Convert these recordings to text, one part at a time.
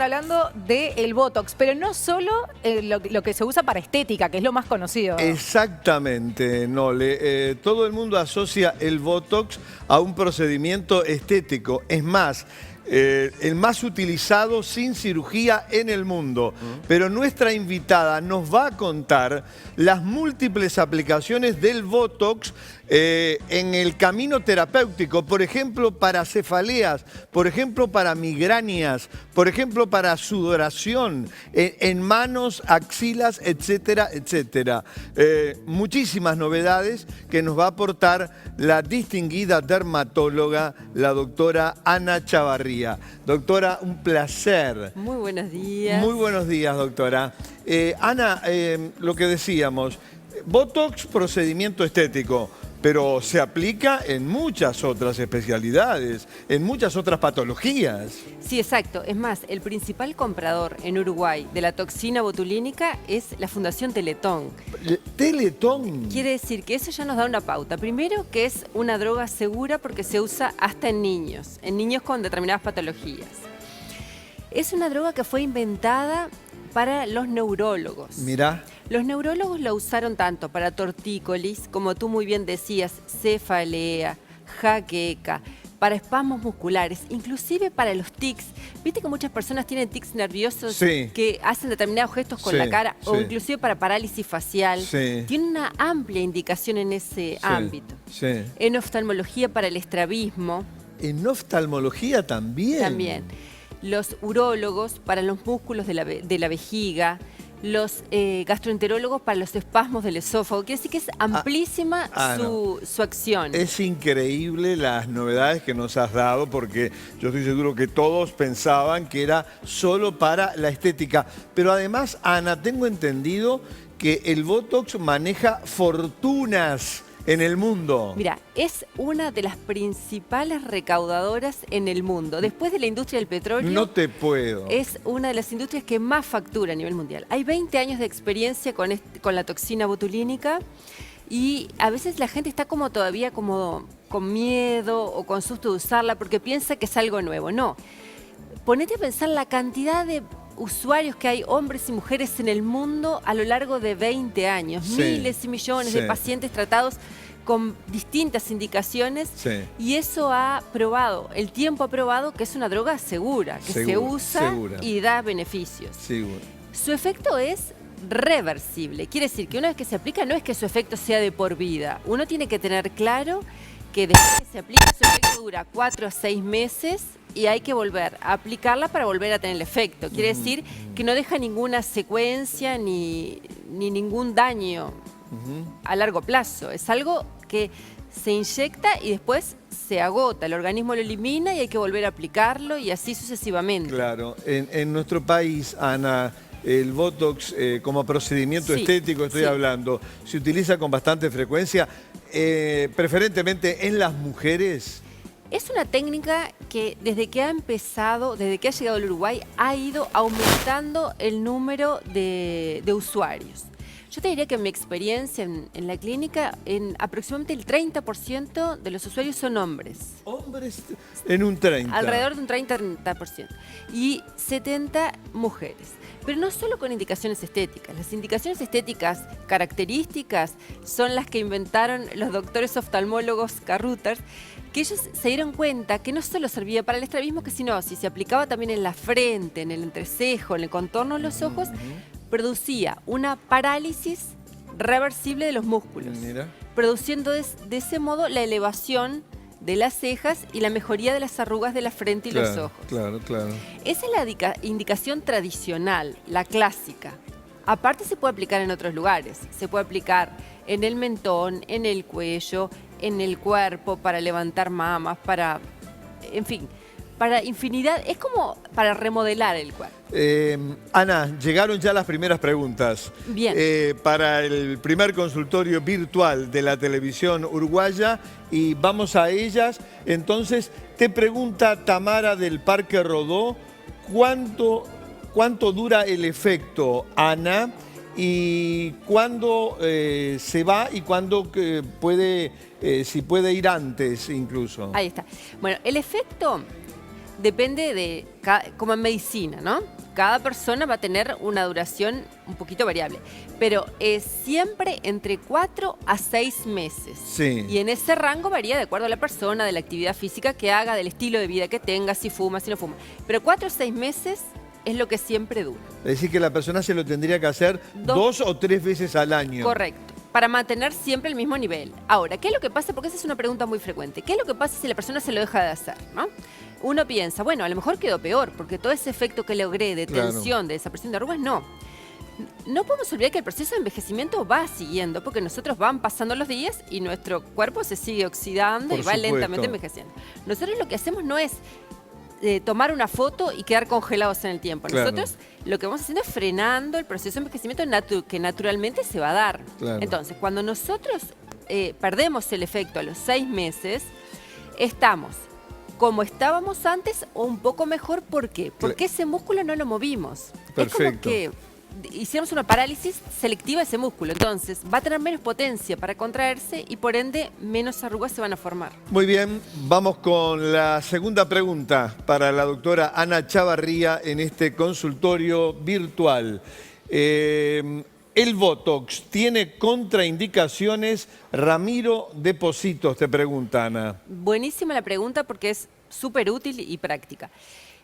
hablando del Botox, pero no solo lo que se usa para estética, que es lo más conocido. Exactamente, Nole. Todo el mundo asocia el Botox a un procedimiento estético. Es más, el más utilizado sin cirugía en el mundo. Pero nuestra invitada nos va a contar las múltiples aplicaciones del Botox en el camino terapéutico. Por ejemplo, para cefaleas, por ejemplo, para migrañas, por ejemplo, para sudoración, en manos, axilas, etcétera, etcétera. Muchísimas novedades que nos va a aportar la distinguida dermatóloga, la doctora Ana Chavarría. Doctora, un placer. Muy buenos días. Muy buenos días, doctora. Ana, lo que decíamos, Botox, procedimiento estético, pero se aplica en muchas otras especialidades, en muchas otras patologías. Sí, exacto. Es más, el principal comprador en Uruguay de la toxina botulínica es la Fundación Teletón. ¿Teletón? Quiere decir que eso ya nos da una pauta. Primero, que es una droga segura porque se usa hasta en niños con determinadas patologías. Es una droga que fue inventada para los neurólogos. Mirá. Los neurólogos la usaron tanto para tortícolis, como tú muy bien decías, cefalea, jaqueca, para espasmos musculares, inclusive para los tics. Viste que muchas personas tienen tics nerviosos que hacen determinados gestos con la cara, o inclusive para parálisis facial. Tiene una amplia indicación en ese ámbito. En oftalmología para el estrabismo. En oftalmología también. También. Los urólogos para los músculos de la vejiga. Los gastroenterólogos para los espasmos del esófago. Quiere decir que es amplísima su acción. Es increíble las novedades que nos has dado, porque yo estoy seguro que todos pensaban que era solo para la estética. Pero además, Ana, tengo entendido que el Botox maneja fortunas en el mundo. Mira, es una de las principales recaudadoras en el mundo. Después de la industria del petróleo... No te puedo. Es una de las industrias que más factura a nivel mundial. Hay 20 años de experiencia con la toxina botulínica y a veces la gente está como todavía como con miedo o con susto de usarla porque piensa que es algo nuevo. No. Ponete a pensar la cantidad de usuarios que hay, hombres y mujeres en el mundo a lo largo de 20 años. Miles y millones de pacientes tratados con distintas indicaciones y eso el tiempo ha probado que es una droga segura, que se usa y da beneficios. Su efecto es reversible, quiere decir que una vez que se aplica no es que su efecto sea de por vida. Uno tiene que tener claro que después que se aplica su efecto dura 4 a 6 meses y hay que volver a aplicarla para volver a tener el efecto. Quiere decir que no deja ninguna secuencia ni ningún daño a largo plazo. Es algo que se inyecta y después se agota. El organismo lo elimina y hay que volver a aplicarlo y así sucesivamente. Claro. En nuestro país, Ana, el Botox como procedimiento estético, estoy hablando, se utiliza con bastante frecuencia, preferentemente en las mujeres. Es una técnica que desde que ha llegado al Uruguay, ha ido aumentando el número de usuarios. Yo te diría que en mi experiencia en la clínica, aproximadamente el 30% de los usuarios son hombres. ¿Hombres? En un 30%. Alrededor de un 30%. Y 70 mujeres. Pero no solo con indicaciones estéticas. Las indicaciones estéticas características son las que inventaron los doctores oftalmólogos Carruthers, que ellos se dieron cuenta que no solo servía para el estrabismo, sino si se aplicaba también en la frente, en el entrecejo, en el contorno de los ojos, producía una parálisis reversible de los músculos, produciendo de ese modo la elevación de las cejas y la mejoría de las arrugas de la frente y los ojos. Esa es la indicación tradicional, la clásica. Aparte se puede aplicar en otros lugares, se puede aplicar en el mentón, en el cuello, en el cuerpo, para levantar mamas, en fin, para infinidad, es como para remodelar el cuerpo. Ana, llegaron ya las primeras preguntas. Bien. Para el primer consultorio virtual de la televisión uruguaya y vamos a ellas. Entonces, te pregunta Tamara del Parque Rodó, ¿cuánto dura el efecto, Ana? ¿Y cuándo se va y cuándo si puede ir antes incluso? Ahí está. Bueno, el efecto depende de, como en medicina, ¿no? Cada persona va a tener una duración un poquito variable, pero es siempre entre 4 a 6 meses. Sí. Y en ese rango varía de acuerdo a la persona, de la actividad física que haga, del estilo de vida que tenga, si fuma, si no fuma. Pero 4 o 6 meses es lo que siempre dura. Es decir, que la persona se lo tendría que hacer 2 o 3 veces al año. Correcto. Para mantener siempre el mismo nivel. Ahora, ¿qué es lo que pasa? Porque esa es una pregunta muy frecuente. ¿Qué es lo que pasa si la persona se lo deja de hacer, ¿no? Uno piensa, bueno, a lo mejor quedó peor, porque todo ese efecto que logré de Claro. tensión, de desaparición de arrugas, no. No podemos olvidar que el proceso de envejecimiento va siguiendo, porque nosotros van pasando los días y nuestro cuerpo se sigue oxidando Por y va supuesto. lentamente envejeciendo. Nosotros lo que hacemos no es tomar una foto y quedar congelados en el tiempo. Claro. Nosotros lo que vamos haciendo es frenando el proceso de envejecimiento que naturalmente se va a dar. Claro. Entonces, cuando nosotros perdemos el efecto a los 6 meses, estamos como estábamos antes o un poco mejor. ¿Por qué? Porque ese músculo no lo movimos. Es como Perfecto. que hicimos una parálisis selectiva de ese músculo. Entonces, va a tener menos potencia para contraerse y por ende menos arrugas se van a formar. Muy bien, vamos con la segunda pregunta para la doctora Ana Chavarría en este consultorio virtual. ¿El Botox tiene contraindicaciones? Ramiro de Positos te pregunta, Ana. Buenísima la pregunta porque es súper útil y práctica.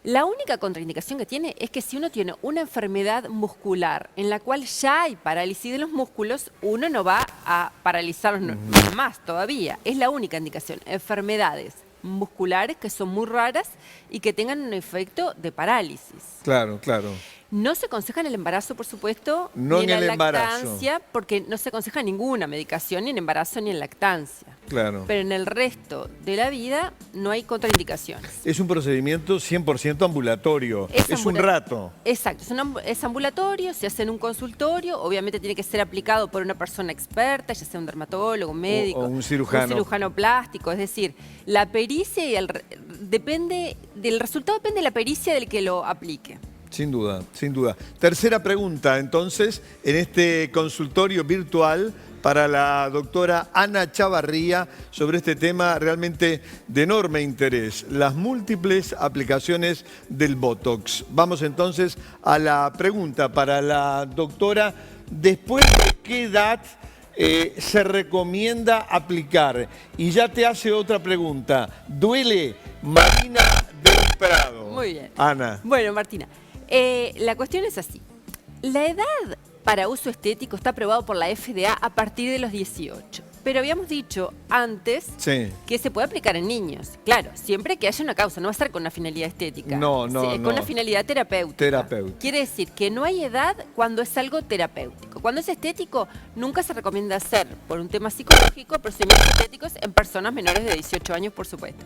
La única contraindicación que tiene es que si uno tiene una enfermedad muscular en la cual ya hay parálisis de los músculos, uno no va a paralizarlos más todavía. Es la única indicación. Enfermedades musculares que son muy raras y que tengan un efecto de parálisis. Claro, claro. No se aconseja en el embarazo, por supuesto, No ni en en el la embarazo. lactancia, porque no se aconseja ninguna medicación ni en embarazo ni en lactancia. Claro. Pero en el resto de la vida no hay contraindicaciones. Es un procedimiento 100% ambulatorio. Es un rato. Exacto, es ambulatorio, se hace en un consultorio, obviamente tiene que ser aplicado por una persona experta, ya sea un dermatólogo, un médico, o un cirujano. un cirujano plástico, es decir, la pericia y depende del resultado, depende de la pericia del que lo aplique. Sin duda, sin duda. Tercera pregunta, entonces, en este consultorio virtual para la doctora Ana Chavarría sobre este tema realmente de enorme interés, las múltiples aplicaciones del Botox. Vamos entonces a la pregunta para la doctora, ¿después de qué edad se recomienda aplicar? Y ya te hace otra pregunta, ¿duele? Marina del Prado. Muy bien. Ana. Bueno, Martina, la cuestión es así. La edad para uso estético está aprobado por la FDA a partir de los 18. Pero habíamos dicho antes Sí. que se puede aplicar en niños. Claro, siempre que haya una causa, no va a ser con una finalidad estética. No, no, Con no. una finalidad terapéutica. Terapéutica. Quiere decir que no hay edad cuando es algo terapéutico. Cuando es estético, nunca se recomienda hacer, por un tema psicológico, procedimientos estéticos en personas menores de 18 años, por supuesto.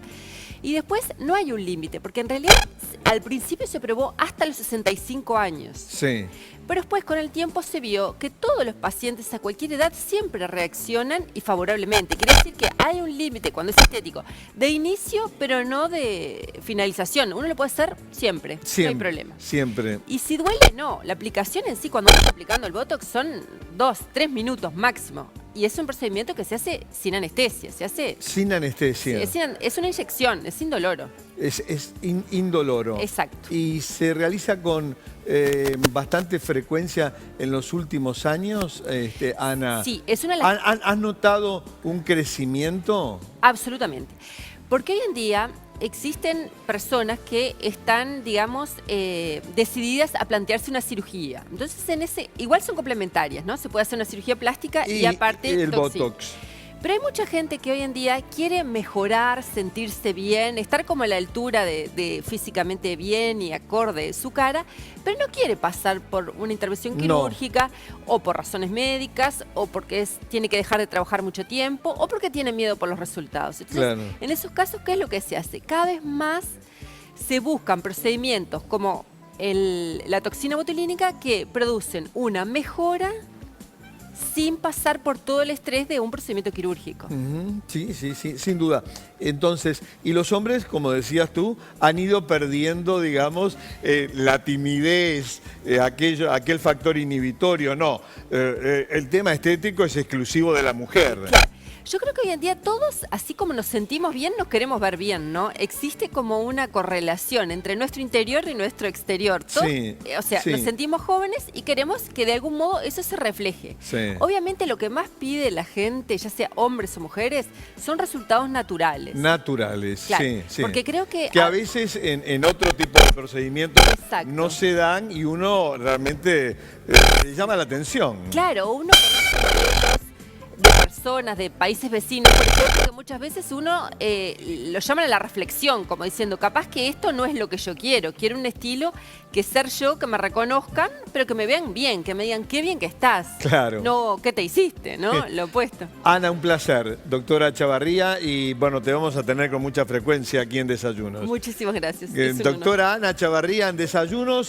Y después no hay un límite, porque en realidad al principio se aprobó hasta los 65 años. Sí. Pero después con el tiempo se vio que todos los pacientes a cualquier edad siempre reaccionan y favorablemente. Quiere decir que hay un límite cuando es estético, de inicio pero no de finalización. Uno lo puede hacer siempre, no hay problema. Siempre. Y si duele, no. La aplicación en sí, cuando uno está aplicando el Botox, son 2, 3 minutos máximo. Y es un procedimiento que se hace sin anestesia. Se hace... Sin anestesia. Es una inyección, es indoloro. Es indoloro. Exacto. Y se realiza con bastante frecuencia en los últimos años, Ana. Sí, es una de las... ¿Has notado un crecimiento? Absolutamente. Porque hoy en día existen personas que están, digamos, decididas a plantearse una cirugía. Entonces, igual son complementarias, ¿no? Se puede hacer una cirugía plástica y aparte el toxina. Botox. Pero hay mucha gente que hoy en día quiere mejorar, sentirse bien, estar como a la altura de físicamente bien y acorde su cara, pero no quiere pasar por una intervención quirúrgica o por razones médicas o porque tiene que dejar de trabajar mucho tiempo o porque tiene miedo por los resultados. Entonces, en esos casos, ¿qué es lo que se hace? Cada vez más se buscan procedimientos como la toxina botulínica que producen una mejora sin pasar por todo el estrés de un procedimiento quirúrgico. Sí, sin duda. Entonces, y los hombres, como decías tú, han ido perdiendo, digamos, la timidez, aquel factor inhibitorio. No, el tema estético es exclusivo de la mujer. Claro. Yo creo que hoy en día todos, así como nos sentimos bien, nos queremos ver bien, ¿no? Existe como una correlación entre nuestro interior y nuestro exterior. Todos, Sí, o sea, sí. nos sentimos jóvenes y queremos que de algún modo eso se refleje. Sí. Obviamente lo que más pide la gente, ya sea hombres o mujeres, son resultados naturales. Naturales, Claro, sí, sí. porque creo que a veces en otro tipo de procedimientos Exacto. no se dan y uno realmente le llama la atención. Claro, uno conoce de personas de países vecinos, por ejemplo, que muchas veces uno lo llaman a la reflexión, como diciendo, capaz que esto no es lo que yo quiero un estilo que ser yo, que me reconozcan, pero que me vean bien, que me digan qué bien que estás. Claro. No, ¿qué te hiciste? ¿No? Lo opuesto. Ana, un placer, doctora Chavarría, y bueno, te vamos a tener con mucha frecuencia aquí en Desayunos. Muchísimas gracias. Es un honor. Doctora Ana Chavarría en Desayunos.